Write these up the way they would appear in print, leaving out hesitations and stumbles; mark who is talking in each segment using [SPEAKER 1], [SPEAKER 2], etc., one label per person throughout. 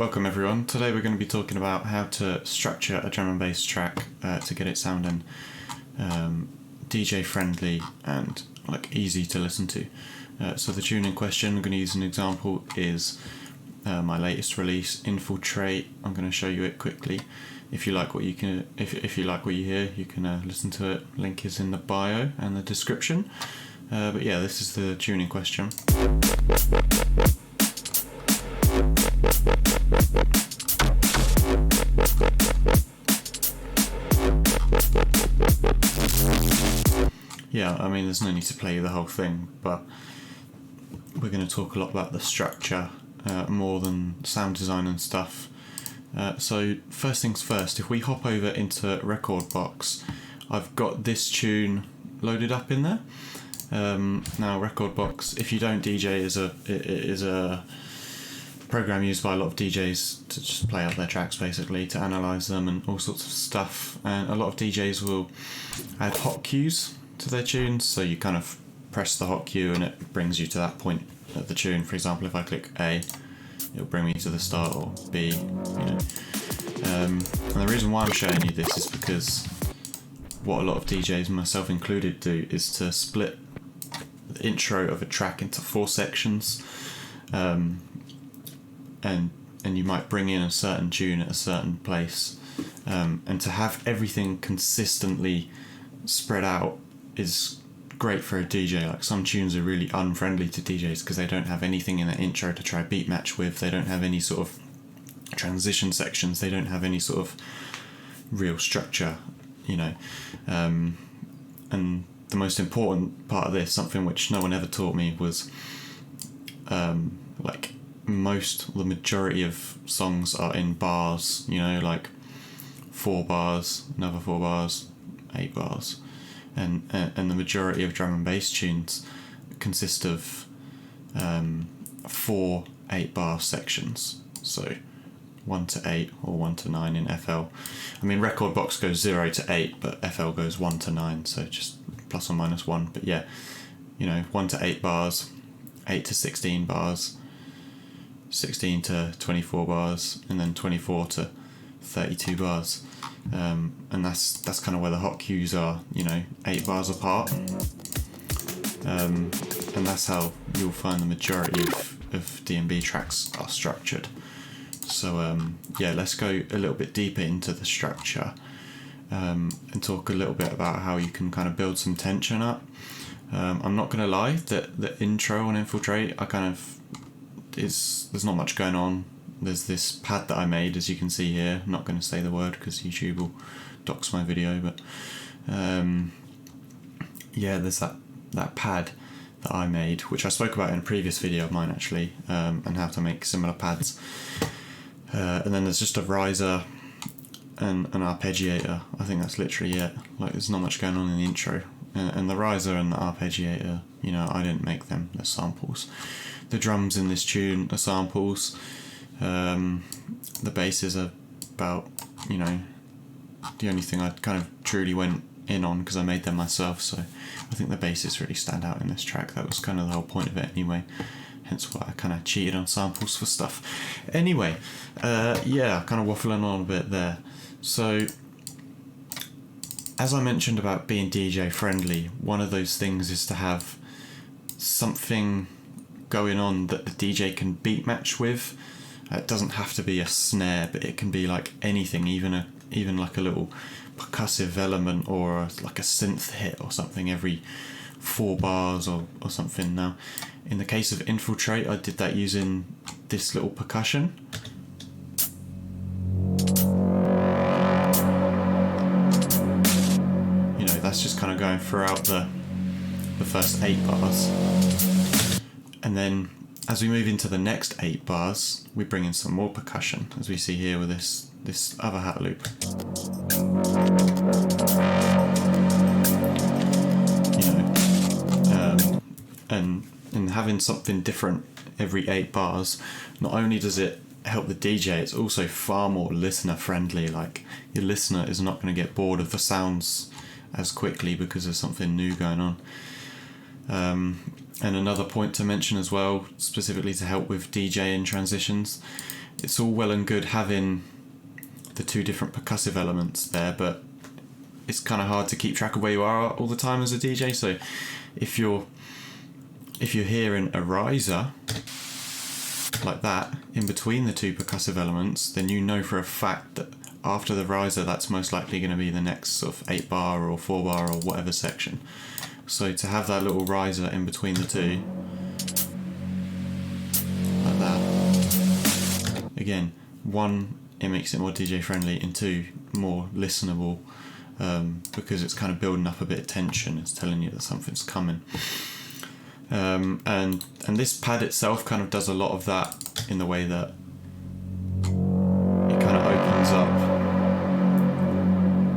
[SPEAKER 1] welcome everyone. Today we're going to be talking about how to structure a drum and bass track to get it sounding DJ friendly and easy to listen to. So the tune in question, I'm going to use an example, is my latest release, Infiltrate. I'm going to show you it quickly. If you like what you can, if you like what you hear, you can listen to it. Link is in the bio and the description. But yeah, this is the tune in question. Yeah, I mean, there's no need to play the whole thing, but we're going to talk a lot about the structure more than sound design and stuff. So first things first, if we hop over into Record Box, I've got this tune loaded up in there. Now Record Box, if you don't DJ, is a program used by a lot of DJs to just play out their tracks, basically, to analyse them and all sorts of stuff. And a lot of DJs will add hot cues to their tunes, so you kind of press the hot cue and it brings you to that point of the tune. For example, if I click A, it'll bring me to the start, or B, and the reason why I'm showing you this is because what a lot of DJs, myself included, do is to split the intro of a track into 4 sections, and you might bring in a certain tune at a certain place, and to have everything consistently spread out is great for a DJ. Like, some tunes are really unfriendly to DJs because they don't have anything in the intro to try beat match with. They don't have any sort of transition sections. They don't have any sort of real structure, and the most important part of this, something which no one ever taught me, was the majority of songs are in bars, 4 bars, another 4 bars, 8 bars, and the majority of drum and bass tunes consist of 4 8-bar sections, so 1 to 8 or 1 to 9 in FL. I mean, Record Box goes 0 to 8, but FL goes 1 to 9, so just plus or minus 1. But yeah, 1 to 8 bars, 8 to 16 bars, 16 to 24 bars, and then 24 to 32 bars. And that's kind of where the hot cues are, 8 bars apart. And that's how you'll find the majority of DNB tracks are structured. So yeah, let's go a little bit deeper into the structure, and talk a little bit about how you can kind of build some tension up. I'm not going to lie, that the intro on Infiltrate, there's not much going on. There's this pad that I made, as you can see here. I'm not going to say the word because YouTube will dox my video, but yeah, there's that pad that I made, which I spoke about in a previous video of mine, actually, and how to make similar pads. And then there's just a riser and an arpeggiator. I think that's literally it. There's not much going on in the intro. And the riser and the arpeggiator, I didn't make them, they're samples. The drums in this tune are samples. The basses are about, the only thing I kind of truly went in on, because I made them myself, so I think the basses really stand out in this track. That was kind of the whole point of it anyway, hence why I kind of cheated on samples for stuff. Anyway, yeah, kind of waffling on a bit there. So, as I mentioned about being DJ friendly, one of those things is to have something going on that the DJ can beat match with. It doesn't have to be a snare, but it can be anything, even like a little percussive element, or a synth hit or something every 4 bars or something. Now, in the case of Infiltrate, I did that using this little percussion. That's just kind of going throughout the first 8 bars. And then as we move into the next 8 bars, we bring in some more percussion, as we see here with this other hat loop. And having something different every 8 bars, not only does it help the DJ, it's also far more listener friendly. Your listener is not going to get bored of the sounds as quickly because there's something new going on. And another point to mention as well, specifically to help with DJing transitions, it's all well and good having the two different percussive elements there, but it's kind of hard to keep track of where you are all the time as a DJ. So if you're hearing a riser like that in between the two percussive elements, then you know for a fact that after the riser that's most likely going to be the next sort of 8 bar or 4 bar or whatever section. So to have that little riser in between the two, like that, again, one, it makes it more DJ friendly, and two, more listenable, because it's kind of building up a bit of tension. It's telling you that something's coming. And this pad itself kind of does a lot of that in the way that it kind of opens up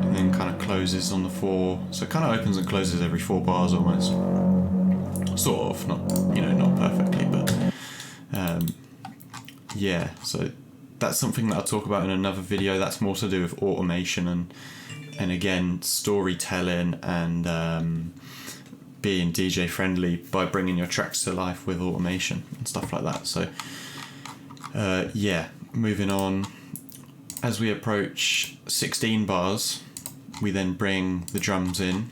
[SPEAKER 1] and then kind of closes on the 4. So it kind of opens and closes every 4 bars almost. Sort of, not perfectly, but yeah. So that's something that I'll talk about in another video. That's more to do with automation and again storytelling and being DJ friendly by bringing your tracks to life with automation and stuff like that. So yeah, moving on. As we approach 16 bars, we then bring the drums in.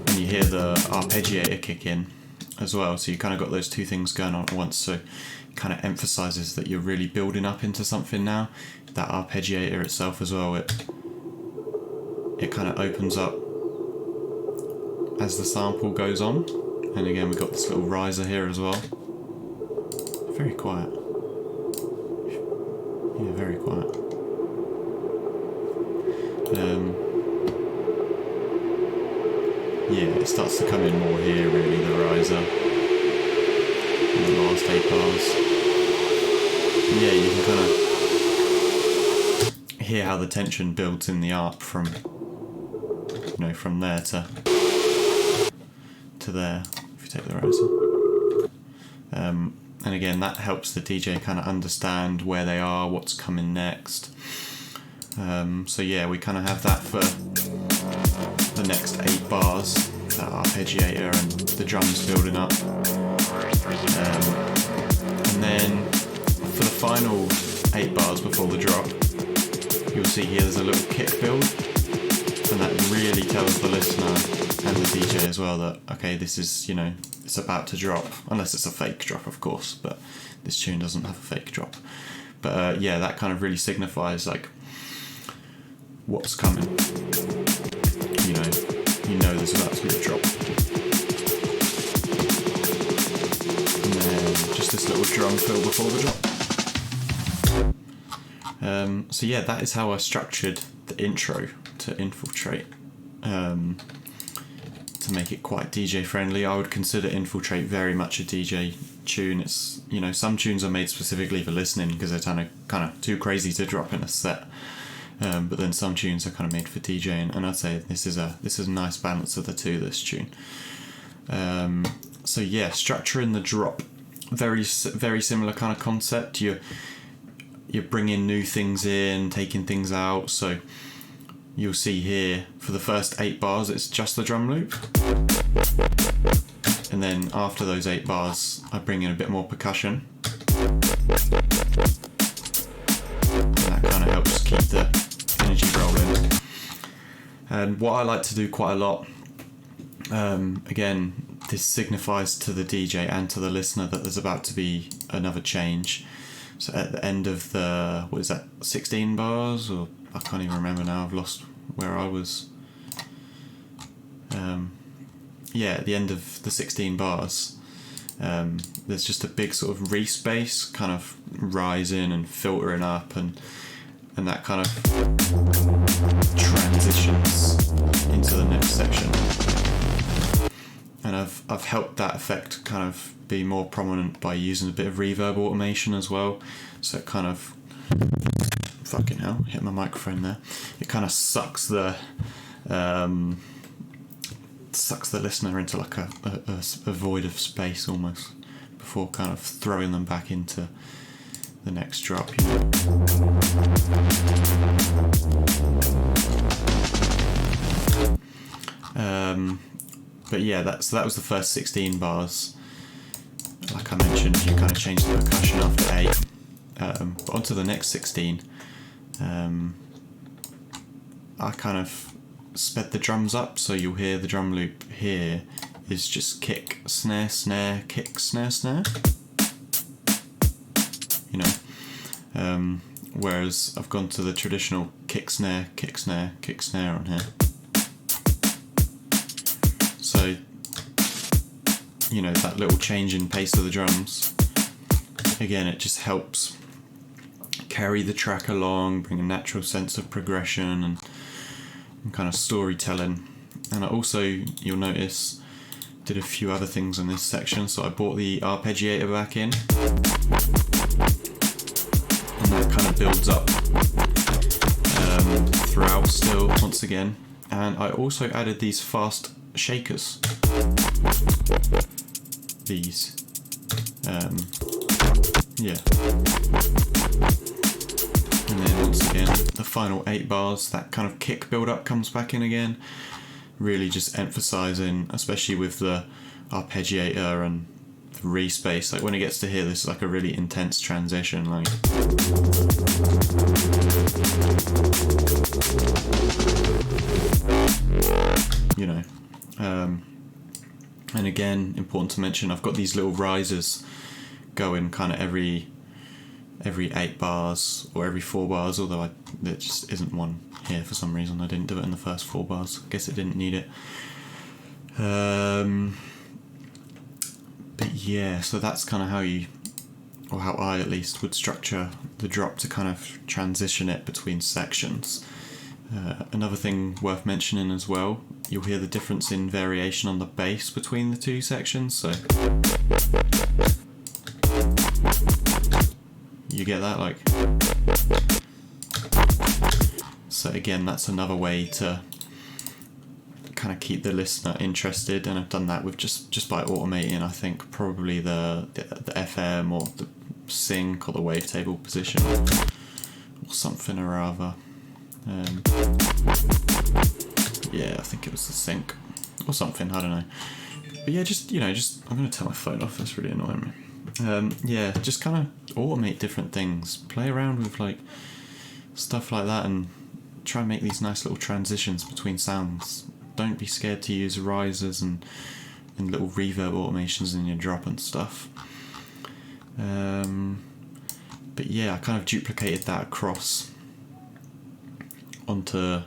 [SPEAKER 1] And you hear the arpeggiator kick in as well. So you kind of got those two things going on at once. So it kind of emphasizes that you're really building up into something now. That arpeggiator itself as well, it kind of opens up as the sample goes on. And again, we've got this little riser here as well. Very quiet. Yeah, very quiet. Yeah, it starts to come in more here really, the riser. In the last 8 bars. Yeah, you can kind of hear how the tension builds in the arp from there to there, if you take the riser. And again, that helps the DJ kind of understand where they are, what's coming next. So yeah, we kind of have that for the next 8 bars, that arpeggiator and the drums building up. And then for the final 8 bars before the drop, you'll see here there's a little kick build, and that really tells the listener and the DJ as well that, okay, this is, it's about to drop, unless it's a fake drop, of course, but this tune doesn't have a fake drop. But yeah, that kind of really signifies like what's coming. You know there's about to be a drop. And then just this little drum fill before the drop. So yeah, that is how I structured the intro to Infiltrate. To make it quite DJ friendly. I would consider Infiltrate very much a DJ tune. It's, some tunes are made specifically for listening because they're kind of too crazy to drop in a set. But then some tunes are kind of made for DJing, and I'd say this is a nice balance of the two, this tune. So yeah, structuring the drop, very similar kind of concept. You're bringing new things in, taking things out. So you'll see here for the first 8 bars it's just the drum loop, and then after those 8 bars I bring in a bit more percussion, and that kind of helps keep the energy rolling. And what I like to do quite a lot, again, this signifies to the DJ and to the listener that there's about to be another change. So at the end of the, 16 bars, or I can't even remember now, I've lost where I was. Yeah, at the end of the 16 bars, there's just a big sort of re-space kind of rising and filtering up, and that kind of transitions into the next section. And I've helped that effect kind of be more prominent by using a bit of reverb automation as well. So it kind of, fucking hell, hit my microphone there. It kind of sucks the listener into like a void of space almost, before kind of throwing them back into the next drop, But yeah, that was the first 16 bars. Like I mentioned, you kind of change the percussion after 8. But onto the next 16, I kind of sped the drums up, so you'll hear the drum loop here is just kick, snare, snare, kick, snare, snare. You know, whereas I've gone to the traditional kick, snare, kick, snare, kick, snare on here. So, you know, that little change in pace of the drums, again, it just helps carry the track along, bring a natural sense of progression and kind of storytelling. And I also, you'll notice, did a few other things in this section. So I brought the arpeggiator back in, and that kind of builds up throughout still once again. And I also added these fast shakers. These. Yeah. And then once again, the final 8 bars, that kind of kick build up comes back in again. Really just emphasising, especially with the arpeggiator and the re-space, like when it gets to here, this is like a really intense transition, like. You know. And again, important to mention, I've got these little risers going kind of every 8 bars or every 4 bars, although there just isn't one here for some reason. I didn't do it in the first 4 bars. I guess it didn't need it. But yeah, so that's kind of how you, or how I at least, would structure the drop to kind of transition it between sections. Another thing worth mentioning as well, you'll hear the difference in variation on the bass between the 2 sections. So you get that, like. So again, that's another way to kind of keep the listener interested, and I've done that with just by automating, I think, probably the FM or the sync or the wavetable position or something or other. Yeah, I think it was the sync or something, I don't know. But yeah, just I'm going to turn my phone off, that's really annoying me. Yeah, just kind of automate different things, play around with like stuff like that, and try and make these nice little transitions between sounds. Don't be scared to use risers and little reverb automations in your drop and stuff. But yeah, I kind of duplicated that across onto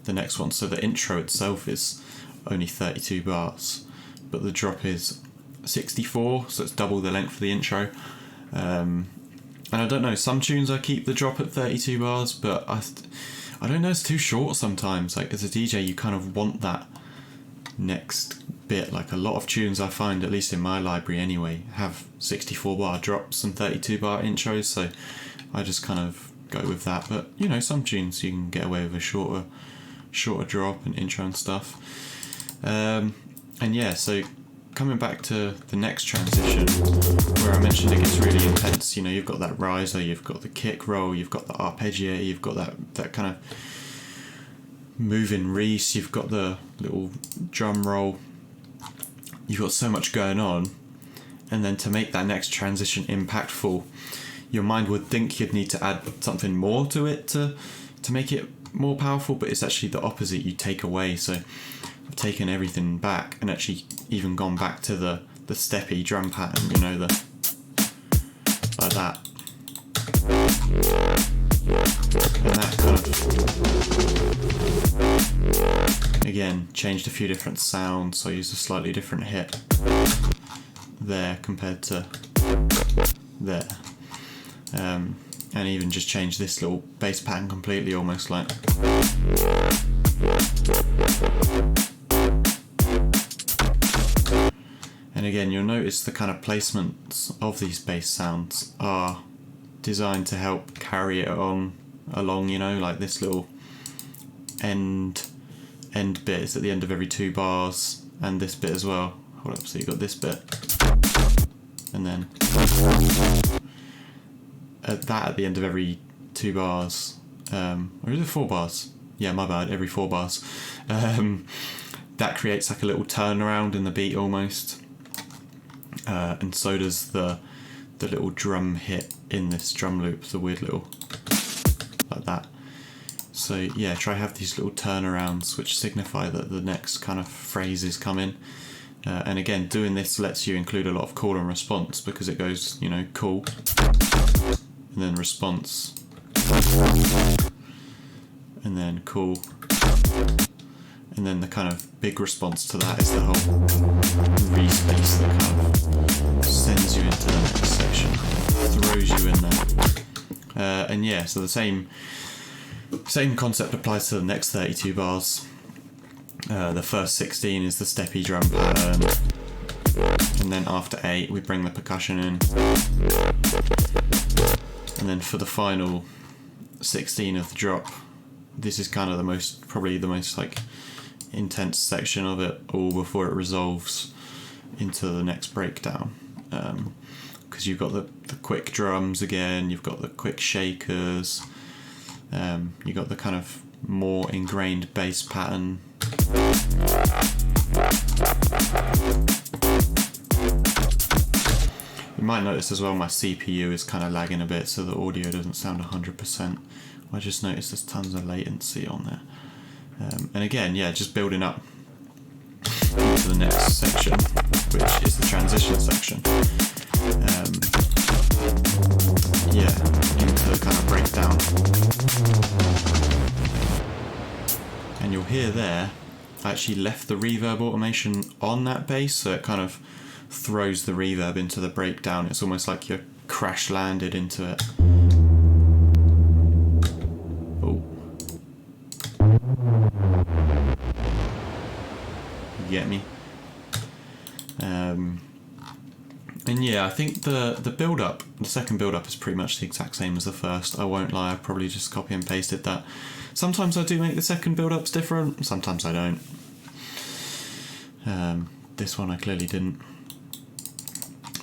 [SPEAKER 1] the next one. So the intro itself is only 32 bars, but the drop is 64, so it's double the length of the intro. And I don't know, some tunes I keep the drop at 32 bars, but I don't know, it's too short sometimes. Like as a DJ, you kind of want that next bit. Like a lot of tunes I find, at least in my library anyway, have 64 bar drops and 32 bar intros, so I just kind of go with that. But you know, some tunes you can get away with a shorter drop and intro and stuff. And yeah, so coming back to the next transition, where I mentioned it gets really intense, you know, you've got that riser, you've got the kick roll, you've got the arpeggiator, you've got that kind of moving reese, you've got the little drum roll, you've got so much going on. And then to make that next transition impactful, your mind would think you'd need to add something more to it to make it more powerful, but it's actually the opposite, you take away. So I've taken everything back and actually even gone back to the steppy drum pattern, you know, like that. And that kind of, again, changed a few different sounds, so I used a slightly different hit there compared to there. And even just changed this little bass pattern completely, almost like. And again, you'll notice the kind of placements of these bass sounds are designed to help carry it on along, you know, like this little end bit is at the end of every 2 bars, and this bit as well. Hold up, so you got this bit, and then at the end of every 2 bars, or is it 4 bars? Yeah, my bad, every 4 bars. that creates like a little turnaround in the beat almost, and so does the little drum hit in this drum loop, the weird little, like that. So yeah, try have these little turnarounds which signify that the next kind of phrase is coming. And again, doing this lets you include a lot of call and response, because it goes, you know, call, and then response, and then call, and then the kind of big response to that is the whole re-space that kind of sends you into the next section, throws you in there. And yeah, so the same concept applies to the next 32 bars. The first 16 is the steppy drum pattern, and then after 8 we bring the percussion in, and then for the final 16 of the drop, this is kind of probably the most like intense section of it all before it resolves into the next breakdown, because you've got the quick drums again, you've got the quick shakers, you've got the kind of more ingrained bass pattern. You might notice as well my CPU is kind of lagging a bit, so the audio doesn't sound 100%. I just noticed there's tons of latency on there. And again, yeah, just building up to the next section, which is the transition section. Yeah, into the kind of breakdown. And you'll hear there, I actually left the reverb automation on that bass, so it kind of throws the reverb into the breakdown. It's almost like you're crash landed into it. Oh. You get me? And yeah, I think the build-up, the second build-up is pretty much the exact same as the first. I won't lie, I probably just copy and pasted that. Sometimes I do make the second build-ups different, sometimes I don't. This one I clearly didn't.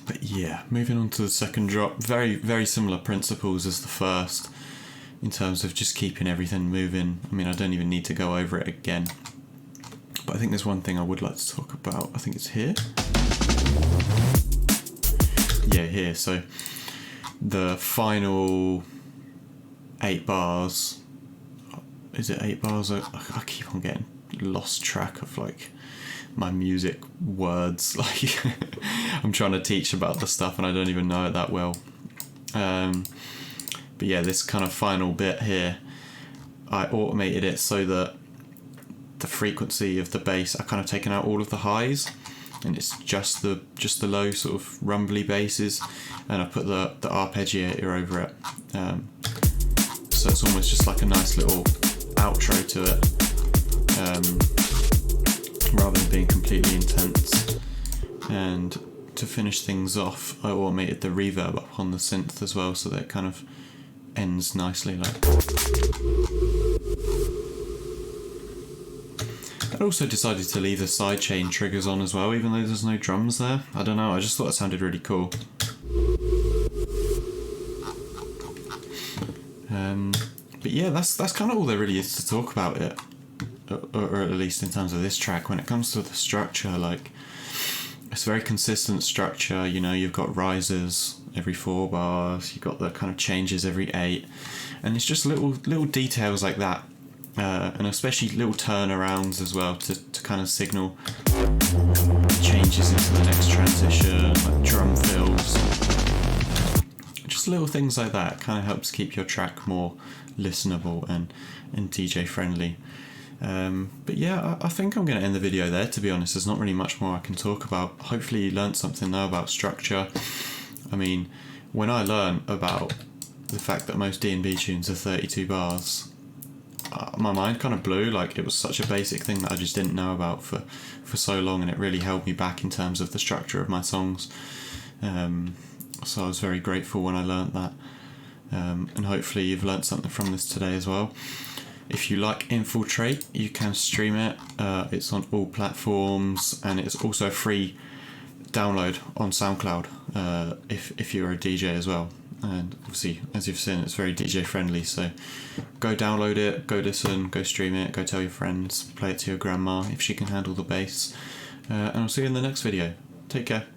[SPEAKER 1] But yeah, moving on to the second drop, very, very similar principles as the first in terms of just keeping everything moving. I mean, I don't even need to go over it again. But I think there's one thing I would like to talk about. I think it's here. Yeah, here. So the final 8 bars. Is it 8 bars? I keep on getting lost track of like my music words. Like I'm trying to teach about the stuff and I don't even know it that well. But yeah, this kind of final bit here, I automated it so that the frequency of the bass, I've kind of taken out all of the highs, and it's just the low sort of rumbly basses, and I put the arpeggiator over it. So it's almost just like a nice little outro to it, rather than being completely intense. And to finish things off, I automated the reverb up on the synth as well, so that it kind of ends nicely like. I also decided to leave the sidechain triggers on as well, even though there's no drums there. I don't know, I just thought it sounded really cool. But yeah, that's kind of all there really is to talk about it, or at least in terms of this track. When it comes to the structure, like, it's a very consistent structure. You know, you've got rises every 4 bars, you've got the kind of changes every 8, and it's just little details like that, and especially little turnarounds as well to kind of signal changes into the next transition, like drum fills. Just little things like that kind of helps keep your track more listenable and DJ friendly. But yeah, I think I'm going to end the video there, to be honest. There's not really much more I can talk about. Hopefully you learned something though about structure. I mean, when I learned about the fact that most DNB tunes are 32 bars, my mind kind of blew. Like, it was such a basic thing that I just didn't know about for so long, and it really held me back in terms of the structure of my songs. So I was very grateful when I learnt that, and hopefully you've learnt something from this today as well. If you like Infiltrate, you can stream it. It's on all platforms, and it's also a free download on SoundCloud if you're a DJ as well. and obviously, as you've seen, it's very DJ friendly, so go download it, go listen, go stream it, go tell your friends, play it to your grandma if she can handle the bass, and I'll see you in the next video. Take care.